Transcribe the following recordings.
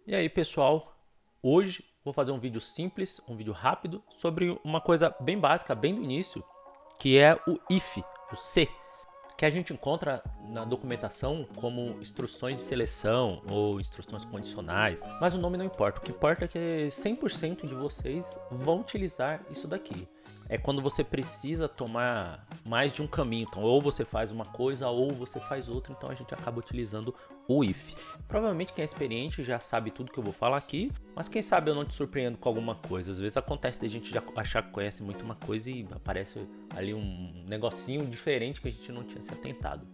E aí, pessoal, hoje vou fazer um vídeo simples, um vídeo rápido sobre uma coisa bem básica, bem do início, que é o if, o se, que a gente encontra na documentação como instruções de seleção ou instruções condicionais, mas o nome não importa. O que importa é que 100% de vocês vão utilizar isso daqui. É quando você precisa tomar mais de um caminho. Então, ou você faz uma coisa ou você faz outra. Então, a gente acaba utilizando o if. Provavelmente quem é experiente já sabe tudo que eu vou falar aqui, mas quem sabe eu não te surpreendo com alguma coisa. Às vezes acontece de a gente já achar que conhece muito uma coisa e aparece ali um negocinho diferente que a gente não tinha se atentado.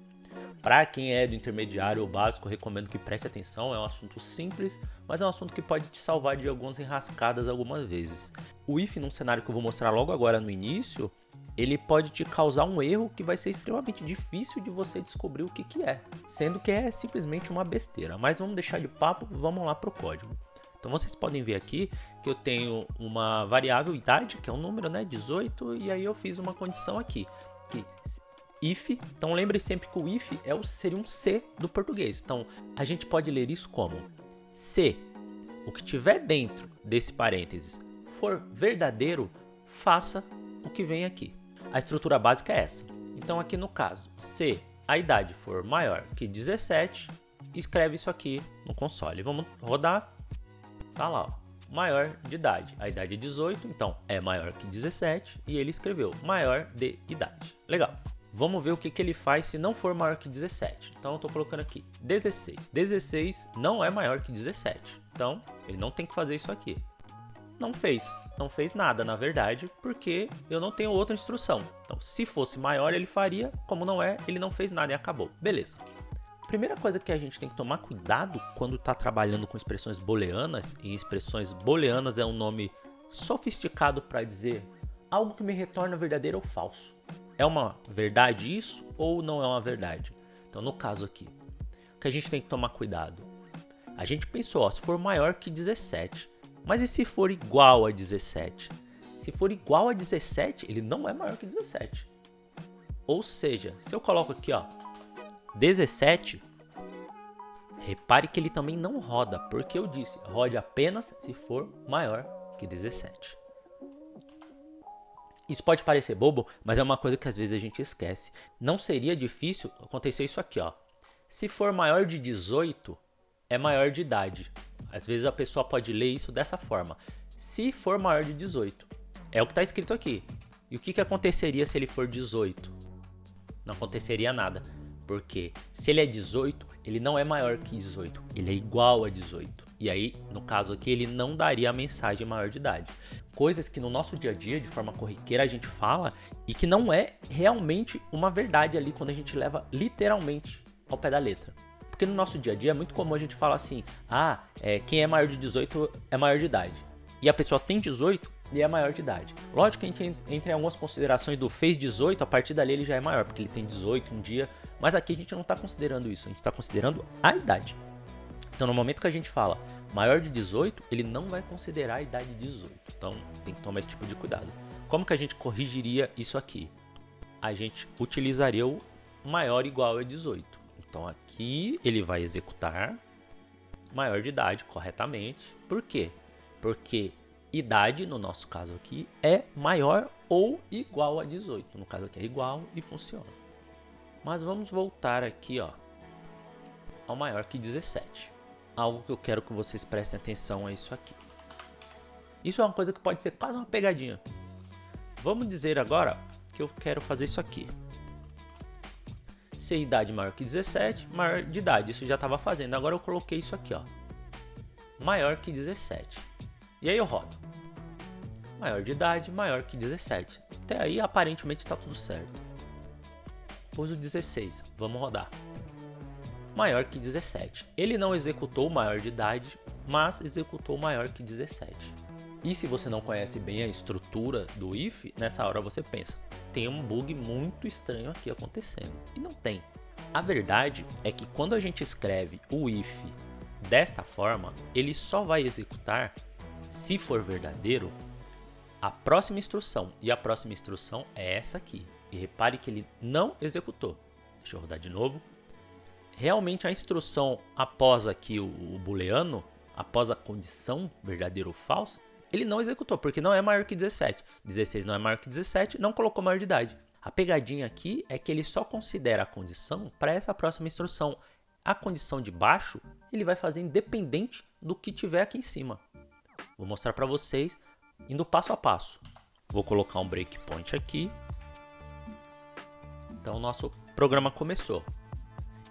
Para quem é do intermediário ou básico, eu recomendo que preste atenção. É um assunto simples, mas é um assunto que pode te salvar de algumas enrascadas algumas vezes. O if, num cenário que eu vou mostrar logo agora no início, ele pode te causar um erro que vai ser extremamente difícil de você descobrir o que é, sendo que é simplesmente uma besteira. Mas vamos deixar de papo, vamos lá para o código. Então vocês podem ver aqui que eu tenho uma variável idade, que é um número, né, 18, e aí eu fiz uma condição aqui, que if, então lembre sempre que o if seria um se do português. Então a gente pode ler isso como: se o que tiver dentro desse parênteses for verdadeiro, faça o que vem aqui. A estrutura básica é essa. Então aqui no caso, se a idade for maior que 17, escreve isso aqui no console. Vamos rodar. Tá lá, ó, maior de idade. A idade é 18, então é maior que 17 e ele escreveu maior de idade. Legal. Vamos ver o que ele faz se não for maior que 17. Então eu estou colocando aqui 16. 16 não é maior que 17. Então ele não tem que fazer isso aqui. Não fez nada, na verdade, porque eu não tenho outra instrução. Então, se fosse maior, ele faria. Como não é, ele não fez nada e acabou. Beleza. Primeira coisa que a gente tem que tomar cuidado quando está trabalhando com expressões booleanas, e expressões booleanas é um nome sofisticado para dizer algo que me retorna verdadeiro ou falso. É uma verdade isso ou não é uma verdade? Então, no caso aqui, o que a gente tem que tomar cuidado? A gente pensou, ó, se for maior que 17, mas e se for igual a 17? Se for igual a 17, ele não é maior que 17. Ou seja, se eu coloco aqui, ó, 17, repare que ele também não roda, porque eu disse, rode apenas se for maior que 17. Isso pode parecer bobo, mas é uma coisa que às vezes a gente esquece. Não seria difícil acontecer isso aqui, ó. Se for maior de 18, é maior de idade. Às vezes a pessoa pode ler isso dessa forma. Se for maior de 18, é o que está escrito aqui. E o que aconteceria se ele for 18? Não aconteceria nada, porque se ele é 18, ele não é maior que 18, ele é igual a 18. E aí, no caso aqui, ele não daria a mensagem maior de idade. Coisas que no nosso dia a dia, de forma corriqueira, a gente fala e que não é realmente uma verdade ali quando a gente leva literalmente ao pé da letra. Porque no nosso dia a dia é muito comum a gente falar assim, quem é maior de 18 é maior de idade. E a pessoa tem 18 e é maior de idade. Lógico que a gente entra em algumas considerações do fez 18, a partir dali ele já é maior, porque ele tem 18 um dia. Mas aqui a gente não está considerando isso, a gente está considerando a idade. Então no momento que a gente fala maior de 18, ele não vai considerar a idade de 18. Então tem que tomar esse tipo de cuidado. Como que a gente corrigiria isso aqui? A gente utilizaria o maior igual a 18. Então aqui ele vai executar maior de idade corretamente. Por quê? Porque idade, no nosso caso aqui, é maior ou igual a 18. No caso aqui é igual e funciona. Mas vamos voltar aqui, ó, ao maior que 17. Algo que eu quero que vocês prestem atenção é isso aqui. Isso é uma coisa que pode ser quase uma pegadinha. Vamos dizer agora que eu quero fazer isso aqui. Se a idade maior que 17, maior de idade. Isso já estava fazendo. Agora eu coloquei isso aqui, ó, maior que 17. E aí eu rodo. Maior de idade, maior que 17. Até aí aparentemente está tudo certo. Pus o 16, vamos rodar. Maior que 17. Ele não executou o maior de idade, mas executou o maior que 17. E se você não conhece bem a estrutura do if, nessa hora você pensa, tem um bug muito estranho aqui acontecendo. E não tem. A verdade é que quando a gente escreve o if desta forma, ele só vai executar, se for verdadeiro, a próxima instrução. E a próxima instrução é essa aqui. E repare que ele não executou. Deixa eu rodar de novo. Realmente a instrução após aqui o booleano, após a condição verdadeiro ou falso, ele não executou, porque não é maior que 17. 16 não é maior que 17, não colocou maior de idade. A pegadinha aqui é que ele só considera a condição para essa próxima instrução. A condição de baixo, ele vai fazer independente do que tiver aqui em cima. Vou mostrar para vocês indo passo a passo. Vou colocar um breakpoint aqui. Então, o nosso programa começou.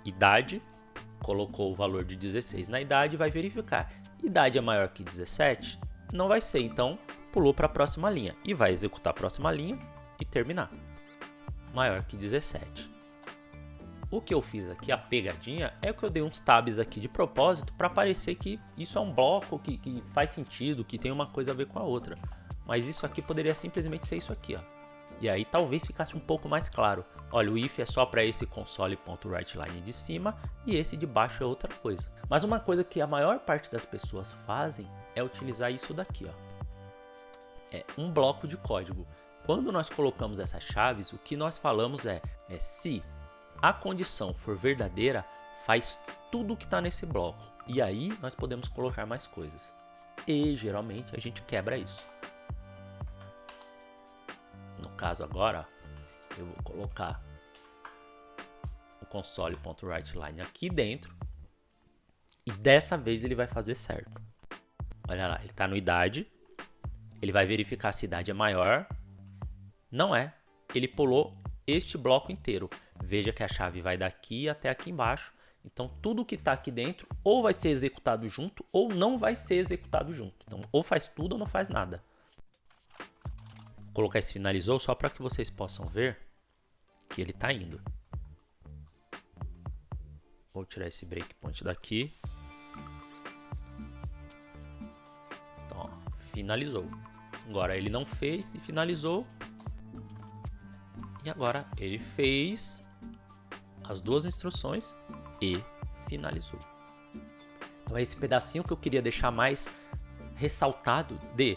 Idade, colocou o valor de 16 na idade e vai verificar. Idade é maior que 17? Não vai ser, então pulou para a próxima linha. E vai executar a próxima linha e terminar. Maior que 17. O que eu fiz aqui, a pegadinha, é que eu dei uns tabs aqui de propósito para parecer que isso é um bloco que faz sentido, que tem uma coisa a ver com a outra. Mas isso aqui poderia simplesmente ser isso aqui, ó. E aí talvez ficasse um pouco mais claro. Olha, o if é só para esse console.writeLine de cima e esse de baixo é outra coisa. Mas uma coisa que a maior parte das pessoas fazem é utilizar isso daqui, ó. É um bloco de código. Quando nós colocamos essas chaves, o que nós falamos é se a condição for verdadeira, faz tudo o que está nesse bloco. E aí nós podemos colocar mais coisas. E geralmente a gente quebra isso. No caso agora, eu vou colocar o console.writeLine aqui dentro. E dessa vez ele vai fazer certo. Olha lá, ele está no idade. Ele vai verificar se a idade é maior. Não é. Ele pulou este bloco inteiro. Veja que a chave vai daqui até aqui embaixo. Então, tudo que está aqui dentro ou vai ser executado junto ou não vai ser executado junto. Então, ou faz tudo ou não faz nada. Vou colocar esse finalizou só para que vocês possam ver que ele está indo. Vou tirar esse breakpoint daqui. Então, ó, finalizou. Agora ele não fez e finalizou. E agora ele fez as duas instruções e finalizou. Então é esse pedacinho que eu queria deixar mais ressaltado de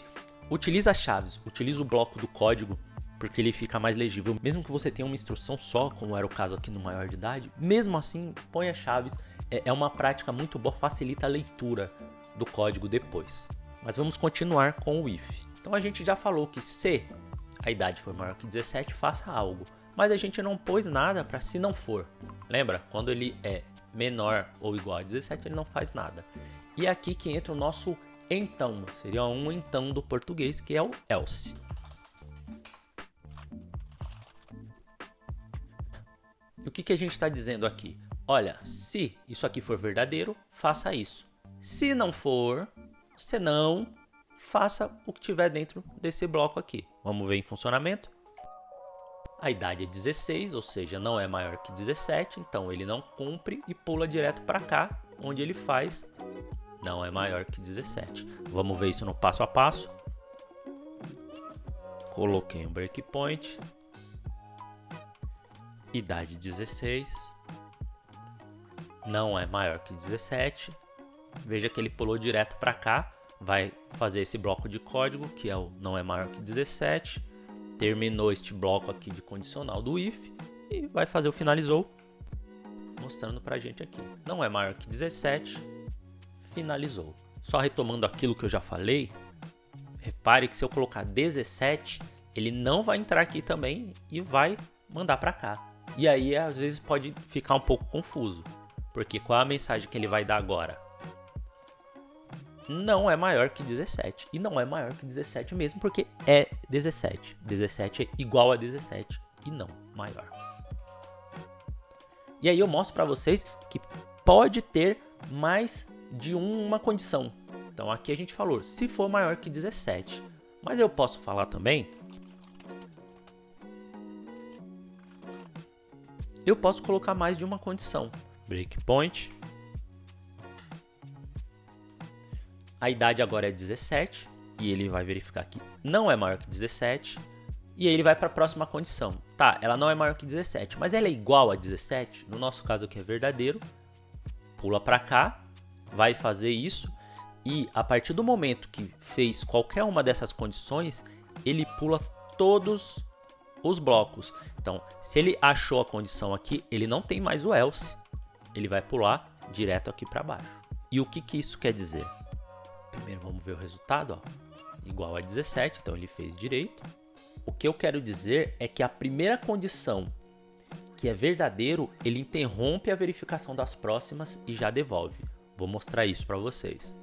utiliza as chaves, utiliza o bloco do código, porque ele fica mais legível. Mesmo que você tenha uma instrução só, como era o caso aqui no maior de idade, mesmo assim põe as chaves. É uma prática muito boa, facilita a leitura do código depois. Mas vamos continuar com o if. Então a gente já falou que se a idade for maior que 17, faça algo. Mas a gente não pôs nada para se não for. Lembra? Quando ele é menor ou igual a 17, ele não faz nada. E é aqui que entra o nosso então. Seria um então do português, que é o else. E o que a gente está dizendo aqui? Olha, se isso aqui for verdadeiro, faça isso. Se não for, senão, faça o que tiver dentro desse bloco aqui. Vamos ver em funcionamento. A idade é 16, ou seja, não é maior que 17, então ele não cumpre e pula direto para cá, onde ele faz não é maior que 17. Vamos ver isso no passo a passo. Coloquei um breakpoint. Idade 16. Não é maior que 17. Veja que ele pulou direto para cá. Vai fazer esse bloco de código, que é o não é maior que 17. Terminou este bloco aqui de condicional do if e vai fazer o finalizou, mostrando pra gente aqui. Não é maior que 17, finalizou. Só retomando aquilo que eu já falei, repare que se eu colocar 17, ele não vai entrar aqui também e vai mandar pra cá. E aí às vezes pode ficar um pouco confuso, porque qual é a mensagem que ele vai dar agora? Não é maior que 17. E não é maior que 17 mesmo, porque é 17. 17 é igual a 17 e não maior. E aí eu mostro para vocês que pode ter mais de uma condição. Então aqui a gente falou, se for maior que 17. Mas eu posso falar também, eu posso colocar mais de uma condição. Breakpoint. A idade agora é 17 e ele vai verificar que não é maior que 17 e aí ele vai para a próxima condição. Tá, ela não é maior que 17, mas ela é igual a 17? No nosso caso aqui é verdadeiro. Pula para cá, vai fazer isso e a partir do momento que fez qualquer uma dessas condições, ele pula todos os blocos. Então, se ele achou a condição aqui, ele não tem mais o else. Ele vai pular direto aqui para baixo. E o que isso quer dizer? Primeiro vamos ver o resultado, ó. Igual a 17, então ele fez direito. O que eu quero dizer é que a primeira condição, que é verdadeiro, ele interrompe a verificação das próximas e já devolve. Vou mostrar isso para vocês.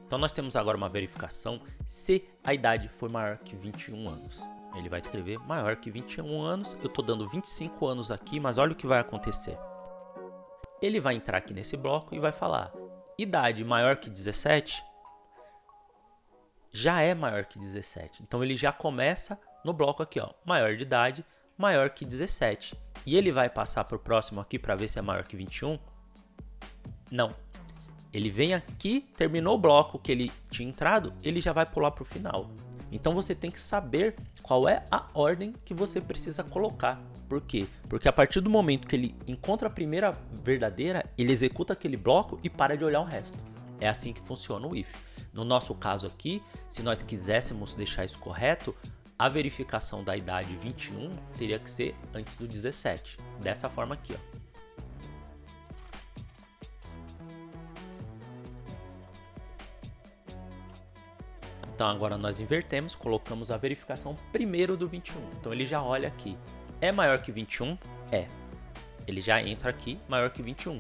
Então nós temos agora uma verificação se a idade for maior que 21 anos. Ele vai escrever maior que 21 anos, eu estou dando 25 anos aqui, mas olha o que vai acontecer. Ele vai entrar aqui nesse bloco e vai falar, idade maior que 17, já é maior que 17. Então ele já começa no bloco aqui, ó, maior de idade, maior que 17. E ele vai passar para o próximo aqui para ver se é maior que 21? Não. Ele vem aqui, terminou o bloco que ele tinha entrado, ele já vai pular para o final. Então você tem que saber qual é a ordem que você precisa colocar. Por quê? Porque a partir do momento que ele encontra a primeira verdadeira, ele executa aquele bloco e para de olhar o resto. É assim que funciona o if. No nosso caso aqui, se nós quiséssemos deixar isso correto, a verificação da idade 21 teria que ser antes do 17. Dessa forma aqui, ó. Então agora nós invertemos, colocamos a verificação primeiro do 21. Então ele já olha aqui. É maior que 21? É. Ele já entra aqui, maior que 21.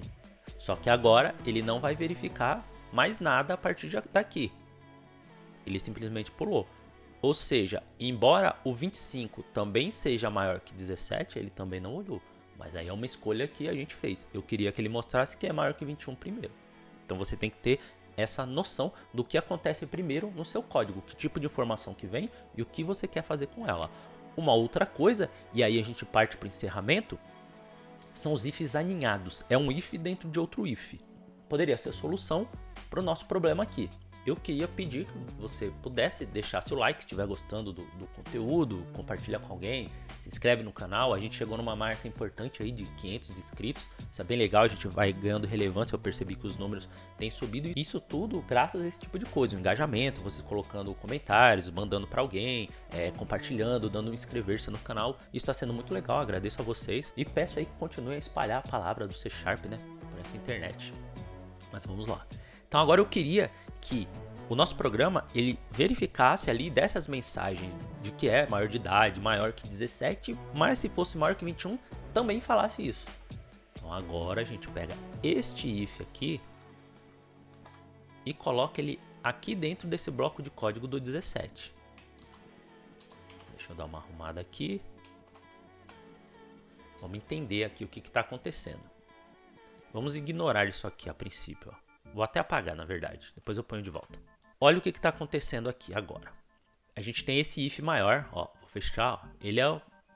Só que agora ele não vai verificar mais nada a partir daqui. Ele simplesmente pulou. Ou seja, embora o 25 também seja maior que 17, ele também não olhou. Mas aí é uma escolha que a gente fez. Eu queria que ele mostrasse que é maior que 21 primeiro. Então você tem que ter essa noção do que acontece primeiro no seu código, que tipo de informação que vem e o que você quer fazer com ela. Uma outra coisa, e aí a gente parte para o encerramento, são os ifs aninhados. É um if dentro de outro if. Poderia ser a solução para o nosso problema aqui. Eu queria pedir que você pudesse deixar seu like se estiver gostando do conteúdo, compartilha com alguém, se inscreve no canal. A gente chegou numa marca importante aí de 500 inscritos, isso é bem legal, a gente vai ganhando relevância, eu percebi que os números têm subido. E isso tudo graças a esse tipo de coisa, o engajamento, vocês colocando comentários, mandando para alguém, compartilhando, dando um inscrever-se no canal. Isso está sendo muito legal, agradeço a vocês e peço aí que continuem a espalhar a palavra do C#, né, por essa internet. Mas vamos lá. Então agora eu queria que o nosso programa ele verificasse ali dessas mensagens de que é maior de idade, maior que 17, mas se fosse maior que 21, também falasse isso. Então agora a gente pega este if aqui e coloca ele aqui dentro desse bloco de código do 17. Deixa eu dar uma arrumada aqui. Vamos entender aqui o que está acontecendo. Vamos ignorar isso aqui a princípio, ó. Vou até apagar, na verdade. Depois eu ponho de volta. Olha o que está acontecendo aqui agora. A gente tem esse if maior, ó. Vou fechar, ó. Ele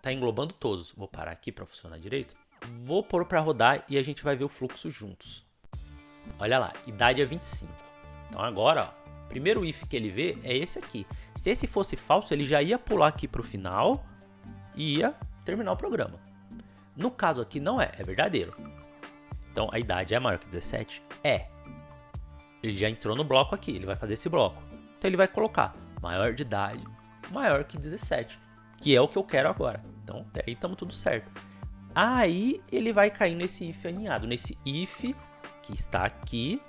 tá englobando todos. Vou parar aqui para funcionar direito. Vou pôr para rodar e a gente vai ver o fluxo juntos. Olha lá, idade é 25. Então agora, ó, o primeiro if que ele vê é esse aqui. Se esse fosse falso, ele já ia pular aqui para o final e ia terminar o programa. No caso aqui não é verdadeiro. Então a idade é maior que 17? É. Ele já entrou no bloco aqui, ele vai fazer esse bloco. Então ele vai colocar maior de idade, maior que 17, que é o que eu quero agora. Então até aí estamos tudo certo. Aí ele vai cair nesse if aninhado, nesse if que está aqui,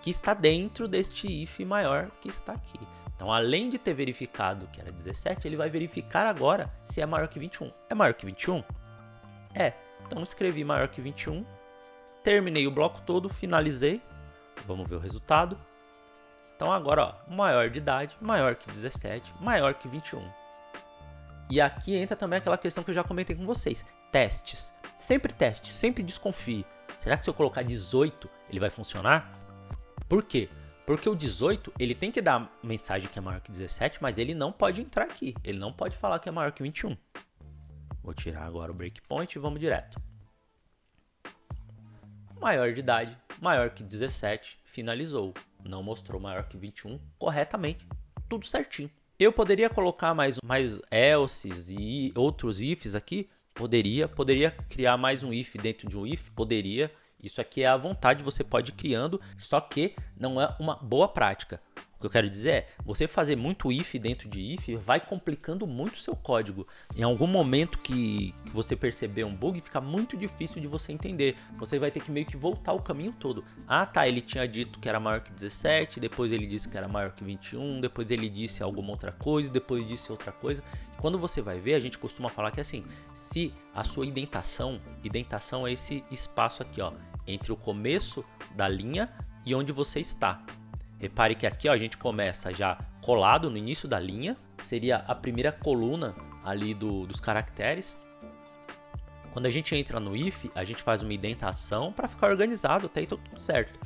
que está dentro deste if maior que está aqui. Então além de ter verificado que era 17, ele vai verificar agora se é maior que 21. É maior que 21? É. Então escrevi maior que 21, terminei o bloco todo, finalizei. Vamos ver o resultado. Então agora, ó, maior de idade, maior que 17, maior que 21. E aqui entra também aquela questão que eu já comentei com vocês. Testes. Sempre teste, sempre desconfie. Será que se eu colocar 18, ele vai funcionar? Por quê? Porque o 18, ele tem que dar mensagem que é maior que 17, mas ele não pode entrar aqui. Ele não pode falar que é maior que 21. Vou tirar agora o breakpoint e vamos direto. Maior de idade, maior que 17, finalizou. Não mostrou maior que 21 corretamente, tudo certinho. Eu poderia colocar mais elses e outros ifs aqui? Poderia criar mais um if dentro de um if? Poderia. Isso aqui é à vontade, você pode ir criando, só que não é uma boa prática. O que eu quero dizer é, você fazer muito if dentro de if vai complicando muito o seu código. Em algum momento que você perceber um bug, fica muito difícil de você entender. Você vai ter que meio que voltar o caminho todo. Ah, tá, ele tinha dito que era maior que 17, depois ele disse que era maior que 21, depois ele disse alguma outra coisa, depois disse outra coisa. Quando você vai ver, a gente costuma falar que assim, se a sua indentação é esse espaço aqui, ó, entre o começo da linha e onde você está. Repare que aqui, ó, a gente começa já colado no início da linha, seria a primeira coluna ali dos caracteres. Quando a gente entra no if, a gente faz uma indentação para ficar organizado, até aí tudo certo.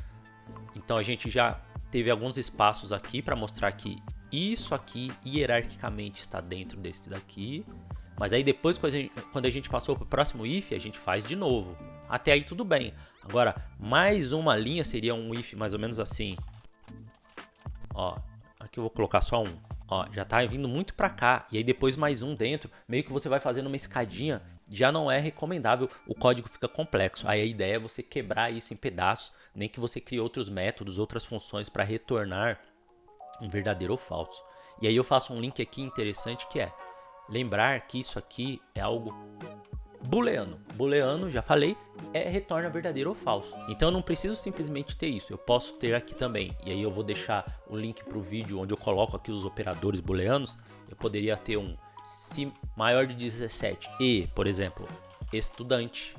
Então a gente já teve alguns espaços aqui para mostrar que isso aqui hierarquicamente está dentro desse daqui. Mas aí depois, quando a gente passou para o próximo if, a gente faz de novo. Até aí tudo bem. Agora, mais uma linha seria um if mais ou menos assim. Ó, aqui eu vou colocar só um. Ó, já tá vindo muito pra cá. E aí depois mais um dentro. Meio que você vai fazendo uma escadinha. Já não é recomendável. O código fica complexo. Aí a ideia é você quebrar isso em pedaços. Nem que você crie outros métodos, outras funções para retornar um verdadeiro ou falso. E aí eu faço um link aqui interessante que é lembrar que isso aqui é algo booleano. Booleano, já falei, retorna verdadeiro ou falso. Então eu não preciso simplesmente ter isso, eu posso ter aqui também. E aí eu vou deixar o link para o vídeo onde eu coloco aqui os operadores booleanos. Eu poderia ter um se maior de 17 e, por exemplo, estudante.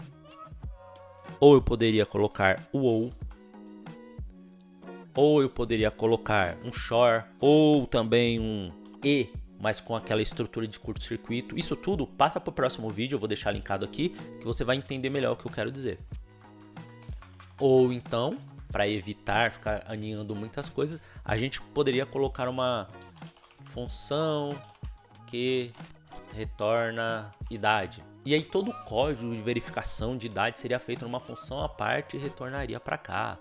Ou eu poderia colocar o ou eu poderia colocar um shor, ou também um e, mas com aquela estrutura de curto-circuito. Isso tudo passa para o próximo vídeo, eu vou deixar linkado aqui, que você vai entender melhor o que eu quero dizer. Ou então, para evitar ficar aninhando muitas coisas, a gente poderia colocar uma função que retorna idade. E aí todo o código de verificação de idade seria feito numa função à parte e retornaria para cá.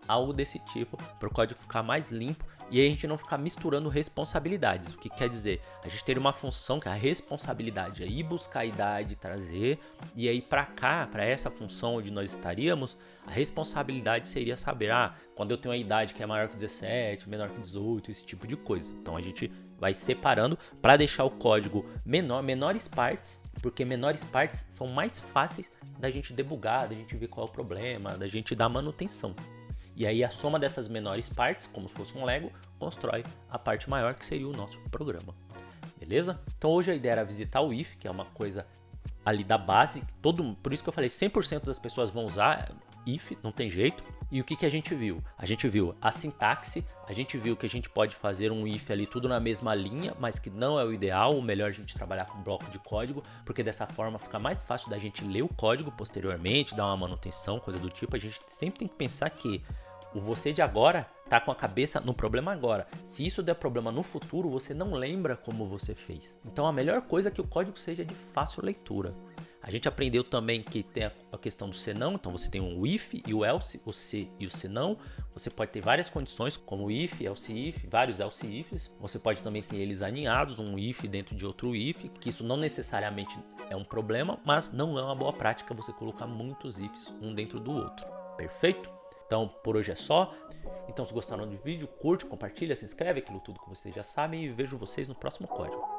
Algo desse tipo, para o código ficar mais limpo e aí a gente não ficar misturando responsabilidades. O que quer dizer? A gente teria uma função que é a responsabilidade é ir buscar a idade, trazer, e aí para cá, para essa função onde nós estaríamos, a responsabilidade seria saber, quando eu tenho uma idade que é maior que 17, menor que 18, esse tipo de coisa. Então a gente vai separando para deixar o código menores partes, porque menores partes são mais fáceis da gente debugar, da gente ver qual é o problema, da gente dar manutenção. E aí a soma dessas menores partes, como se fosse um Lego, constrói a parte maior que seria o nosso programa. Beleza? Então hoje a ideia era visitar o if, que é uma coisa ali da base, por isso que eu falei, 100% das pessoas vão usar if, não tem jeito. E o que a gente viu? A gente viu a sintaxe, a gente viu que a gente pode fazer um if ali tudo na mesma linha, mas que não é o ideal, o melhor é a gente trabalhar com bloco de código, porque dessa forma fica mais fácil da gente ler o código posteriormente, dar uma manutenção, coisa do tipo. A gente sempre tem que pensar que o você de agora tá com a cabeça no problema agora. Se isso der problema no futuro, você não lembra como você fez. Então a melhor coisa é que o código seja de fácil leitura. A gente aprendeu também que tem a questão do senão, então você tem um if e o else, o se e o senão. Você pode ter várias condições, como if, else if, vários else ifs. Você pode também ter eles aninhados, um if dentro de outro if, que isso não necessariamente é um problema, mas não é uma boa prática você colocar muitos ifs um dentro do outro. Perfeito? Então por hoje é só. Então se gostaram do vídeo, curte, compartilha, se inscreve, aquilo tudo que vocês já sabem, e vejo vocês no próximo código.